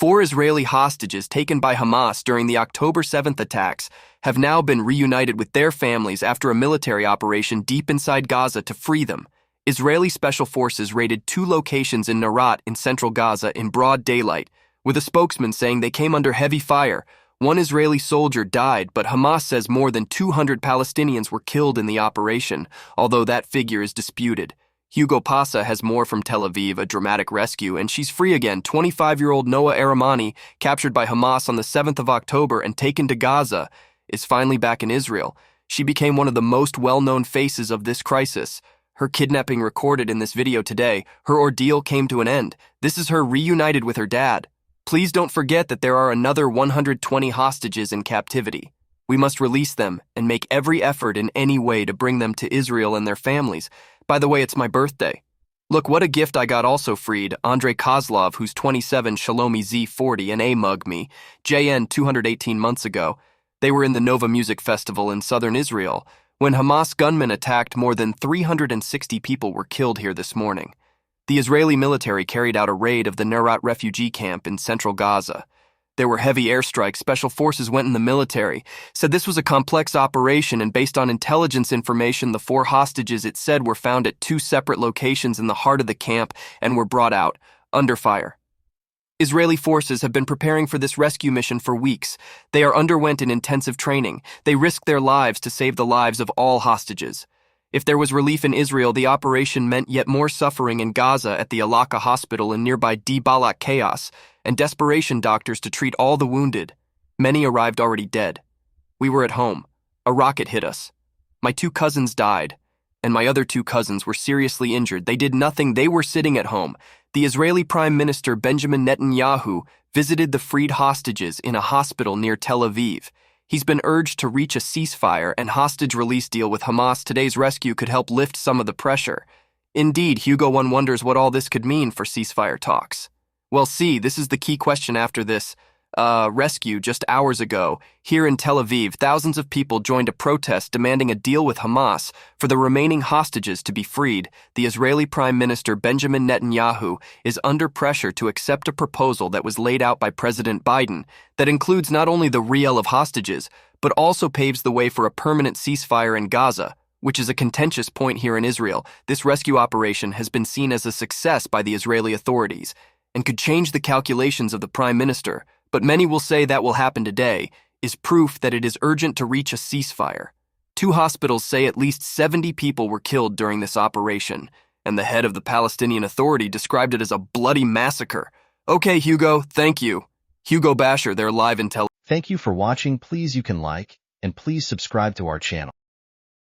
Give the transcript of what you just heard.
4 Israeli hostages taken by Hamas during the October 7th attacks have now been reunited with their families after a military operation deep inside Gaza to free them. Israeli special forces raided 2 locations in Nuseirat in central Gaza in broad daylight, with a spokesman saying they came under heavy fire. 1 Israeli soldier died, but Hamas says more than 200 Palestinians were killed in the operation, although that figure is disputed. Hugo Pasa has more from Tel Aviv, a dramatic rescue, and she's free again. 25-year-old Noa Argamani, captured by Hamas on the 7th of October and taken to Gaza, is finally back in Israel. She became one of the most well-known faces of this crisis. Her kidnapping recorded in this video today. Her ordeal came to an end. This is her reunited with her dad. Please don't forget that there are another 120 hostages in captivity. We must release them and make every effort in any way to bring them to Israel and their families. By the way, it's my birthday. Look, what a gift I got also freed. Andrei Kozlov, who's 27, Shlomi Ziv, 40, and Almog Meir Jan 218 months ago. They were in the Nova Music Festival in southern Israel. When Hamas gunmen attacked, more than 360 people were killed here this morning. The Israeli military carried out a raid of the Nuseirat refugee camp in central Gaza. There were heavy airstrikes. Special forces went in the military, said this was a complex operation, and based on intelligence information, the 4 hostages it said were found at 2 separate locations in the heart of the camp and were brought out, under fire. Israeli forces have been preparing for this rescue mission for weeks. They underwent an intensive training. They risked their lives to save the lives of all hostages. If there was relief in Israel, the operation meant yet more suffering in Gaza at the Alaka hospital in nearby Balak chaos, and desperation doctors to treat all the wounded. Many arrived already dead. We were at home. A rocket hit us. My 2 cousins died, and my other 2 cousins were seriously injured. They did nothing. They were sitting at home. The Israeli Prime Minister Benjamin Netanyahu visited the freed hostages in a hospital near Tel Aviv. He's been urged to reach a ceasefire and hostage release deal with Hamas. Today's rescue could help lift some of the pressure. Indeed, Hugo One wonders what all this could mean for ceasefire talks. Well, see, this is the key question after this rescue just hours ago. Here in Tel Aviv, thousands of people joined a protest demanding a deal with Hamas for the remaining hostages to be freed. The Israeli Prime Minister Benjamin Netanyahu is under pressure to accept a proposal that was laid out by President Biden that includes not only the re-el of hostages, but also paves the way for a permanent ceasefire in Gaza, which is a contentious point here in Israel. This rescue operation has been seen as a success by the Israeli authorities and could change the calculations of the Prime Minister, but many will say that will happen today, is proof that it is urgent to reach a ceasefire. 2 hospitals say at least 70 people were killed during this operation, and the head of the Palestinian Authority described it as a bloody massacre. Okay, Hugo, thank you. Hugo Basher, they're live in Tel Aviv. Thank you for watching. Please you can like, and please subscribe to our channel.